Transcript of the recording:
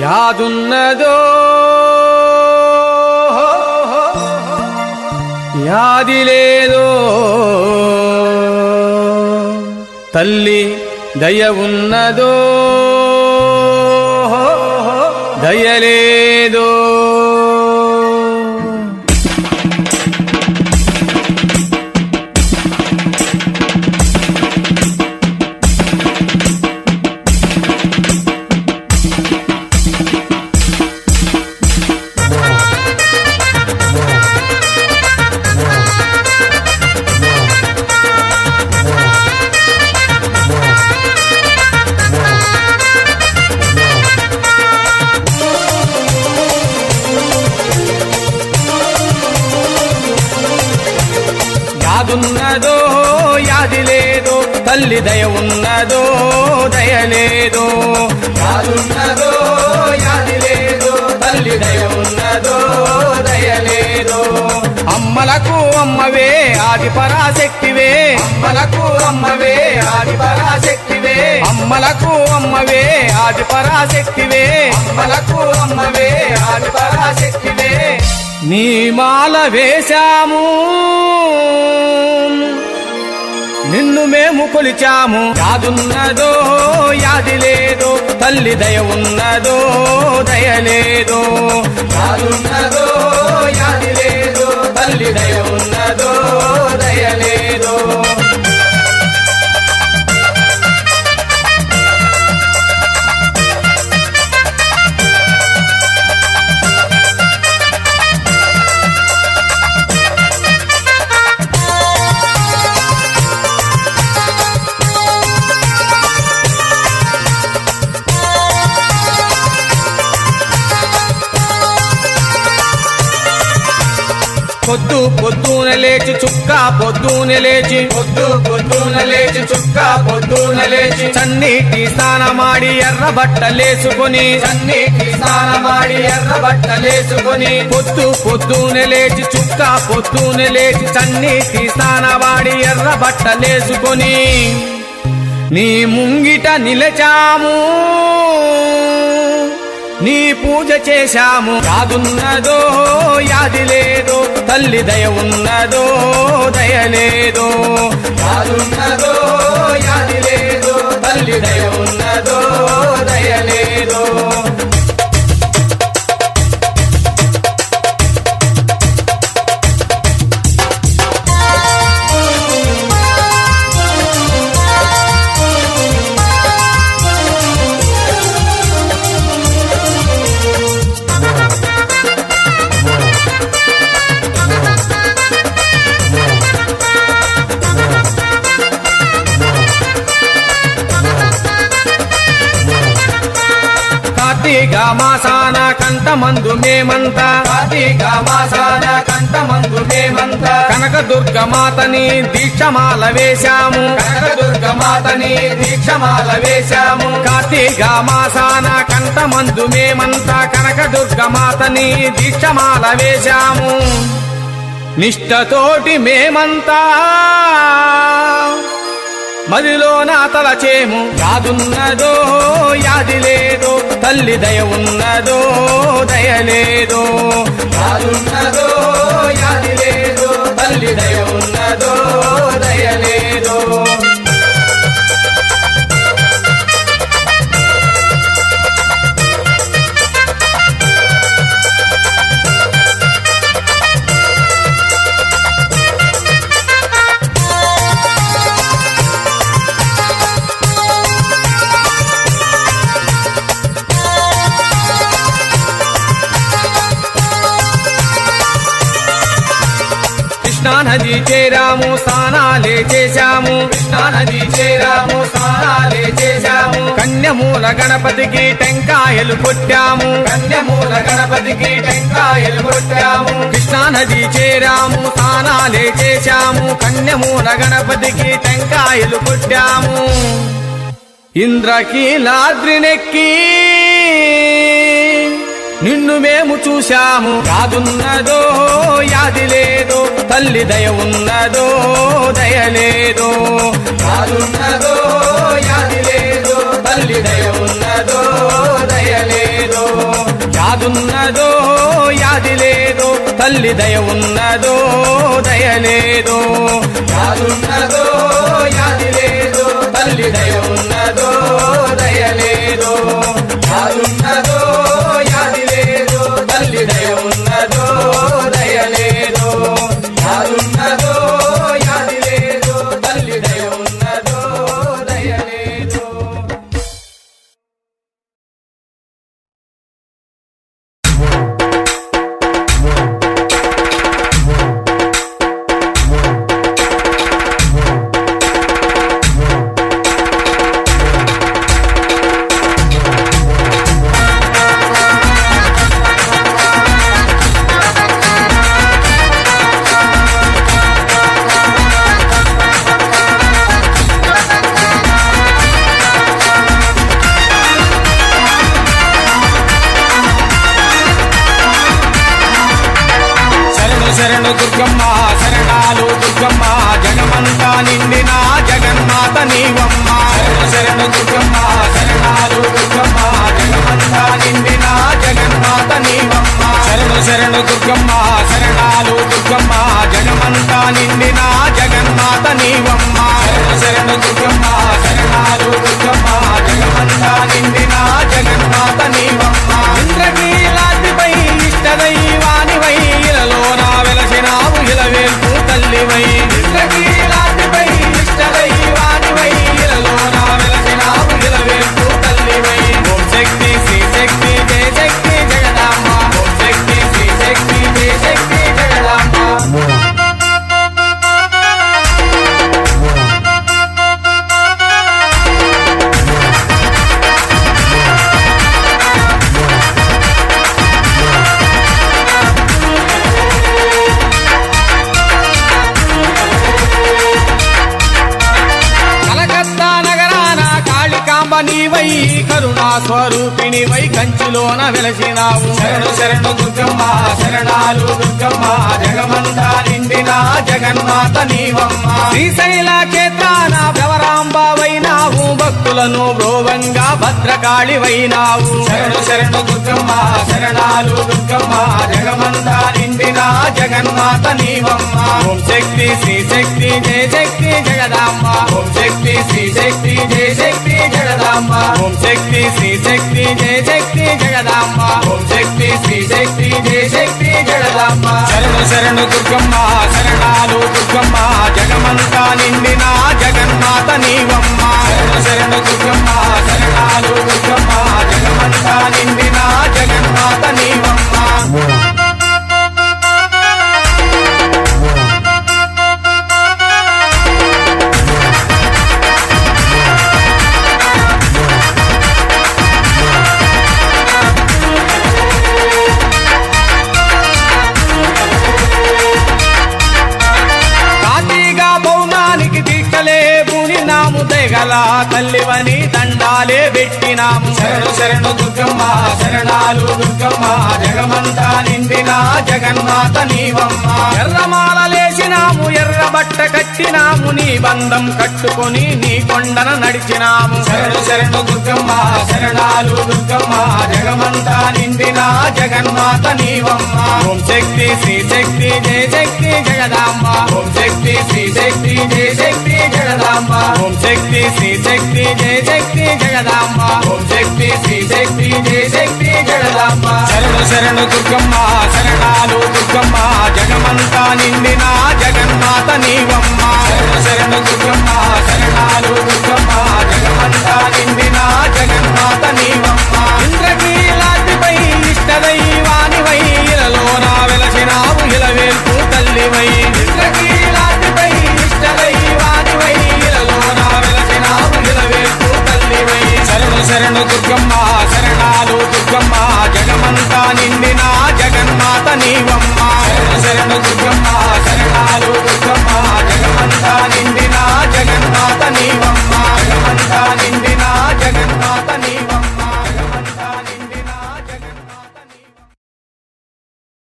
యాదున్నదో యాది లేదో తల్లి దయ ఉన్నదో దయలేదో యాదున్నదో యాది లేదో తల్లి దయ ఉన్నదో దయలేదో యాదున్నదో యాది లేదో తల్లి దయ ఉన్నదో దయలేదో అమ్మలకు అమ్మవే ఆది పరాశక్తివే అమ్మలకు అమ్మవే ఆది పరాశక్తివే అమ్మలకు అమ్మవే ఆది పరాశక్తివే అమ్మలకు అమ్మవే ఆది పరాశక్తివే నీ మాల వేశాము నిన్ను మేము కొలిచాము యాదున్నదో యాది లేదో తల్లి దయ ఉన్నదో దయలేదో యాదున్నదో యాది లేదో తల్లి దయ ఉన్నదో దయలేదో పొద్దు పొద్దున లేచి చుక్క పొద్దున లేచి పొద్దు పొద్దున లేచి చుక్క పొద్దున లేచి చన్నీటి స్నానమాడి ఎర్ర బట్టలేసుకొని చన్నీటి స్నానమాడి ఎర్ర బట్టలేసుకొని పొద్దు పొద్దున లేచి చుక్క పొద్దున లేచి చన్నీటి స్నానమాడి ఎర్ర బట్టలేసుకొని నీ ముంగిట నిలచాము నీ పూజ చేశాము యాదున్నదో యాది లేదో తల్లి దయ ఉన్నదో దయలేదో యాదున్నదో యాది లేదో తల్లి దయ ఉన్నదో దయలేదో కార్తీక మాసాన కంఠమందు మేమంతా కార్తీక మాసాన కంఠమందు మేమంతా కనకదుర్గ మాతని దీక్షమాల వేశాము కనకదుర్గ మాతని దీక్షమాల వేశాము కార్తీక మాసాన కంఠమందు మేమంతా కనకదుర్గ మాతని దీక్షమాల వేశాము నిష్టతోటి మేమంతా మదిలోన తలచేము యాదున్నదో యాది లేదో తల్లి దయ ఉన్నదో దయలేదో యాదున్నదో యాది లేదో తల్లి దయ ఉన్నదో దయలేదో కృష్ణానది చేరాము స్నానాలే చేశాము కృష్ణానది చేరాము స్నానాలే చేశాము కన్యమూల గణపతికి టెంకాయలు కొట్టాము కన్యమూల గణపతికి టెంకాయలు కొట్టాము కృష్ణానది చేరాము స్నానాలే చేశాము కన్యమూల గణపతికి టెంకాయలు కొట్టాము ఇంద్రకీలాద్రినెక్కి నిన్ను మేము చూశాము యాదున్నదో యాది లేదో తల్లి దయ ఉన్నదో దయలేదో యాదున్నదో యాది లేదో తల్లి దయ ఉన్నదో దయలేదో యాదున్నదో యాది లేదో తల్లి దయ ఉన్నదో దయ లేదో యాదున్నదో యాది లేదో తల్లి దయ ఉన్నదో దయ లేదో యాదున్నదో యాది లేదో తల్లి దయ ఉన్నదో దయ లేదో యాదున్నదో యాది లేదో తల్లి దయ ఉన్నదో దయ లేదో శరణు దుర్గమ్మ శరణాలు దుర్గమ్మ జగమంతా నిండిన జగన్మాత నీవమ్మ శరణు దుర్గమ్మ శరణాలు దుర్గమ్మ జగమంతా నిండిన జగన్మాత నీవమ్మ శరణు దుర్గమ్మ శరణాలు దుర్గమ్మ జగమంతా నిండిన జగన్మాత నీవమ్మ శరణు దుర్గమ్మ శరణాలు దుర్గమ్మ జగమంతా నిండిన జగన్మాత నీవమ్మ ఇంద్రకీలాద్రిపై ఇష్టదైవానివై ఇలలోన వెలసినావు ఇలవేల్పు తల్లివై ఇంద్రకీలాద్రిపై ఇష్టదైవానివై ఇలలోన వెలసినావు ఇలవేల్పు తల్లివై ఓం శక్తి శ్రీ శక్తి జయ శక్తి జగదాంబ ఓం శక్తి శ్రీ శక్తి జయ శక్తి జగదాంబ నీవై కరుణా స్వరూపిణివై కంచిలోన వెలసినావు శరణు దుర్గమ్మ శరణాలు దుర్గమ్మ జగమంతా నిండిన జగన్మాత నీవమ్మ శ్రీశైల క్షేత్రాన భ్రవరాంబావైనావు భక్తులను బ్రోవంగా భద్రకాళివైనావు శరణు దుర్గమ్మ శరణాలు దుర్గమ్మ జగమంతా నిండిన జగన్మాత నీవమ్మ ఓం శక్తి శ్రీ శక్తి జయ శక్తి జగదాంబ ఓం శక్తి శ్రీ శక్తి జయ శక్తి జగదాంబ ఓం శక్తి శ్రీ శక్తి జయ శక్తి జగదాంబ ఓం శక్తి శ్రీ శక్తి జయ శక్తి జగదాంబ శరణు దుర్గమ్మ శరణాలు దుర్గమ్మ జగమంతా నిండిన జగన్మాత నీవమ్మ శరణు దుర్గమ్మ శరణాలు దుర్గమ్మ జగమంతా నిండిన జగన్మాత నీవమ్మ గల తల్లివని దండాలే పెట్టినాము శరణు దుర్గమ్మ శరణాలు దుర్గమ్మ జగమంతా నిండిన జగన్మాత నీవమ్మ ఎర్రమాలలేసినాము ఎర్ర బట్ట కట్టినాము నీ బంధం కట్టుకొని నీ కొండన నడిచినాము శరణు దుర్గమ్మ శరణాలు దుర్గమ్మ జగమంతా నిండిన జగన్మాత నీవమ్మ ఓం శక్తి శ్రీ శక్తి జయ శక్తి జగదాంబ ఓం శక్తి శ్రీ శక్తి జయ శక్తి జగదాంబ ఓం శక్తి శ్రీ శక్తి జయ శక్తి జగదాంబ ఓం శక్తి శ్రీ శక్తి జయ శక్తి జగదాంబ శరణు దుర్గమ్మ శరణాలు దుర్గమ్మ జగమంతా నిండిన జగన్మాత నీవమ్మ శరణు దుర్గమ్మ శరణాలు దుర్గమ్మ జగమంతా నిండిన జగన్మాత నీవమ్మ ఇంద్రకీలాద్రిపై ఇష్టదైవానివై ఇలలోన వెలసినావు ఇలవేల్పు తల్లివై ఇంద్రకీలాద్రిపై ఇష్టదైవానివై ఇలలోన వెలసినావు ఇలవేల్పు తల్లివై శరణు దుర్గమ్మ శరణాలు దుర్గమ్మ జగమంతా నిండిన జగన్మాత నీవమ్మ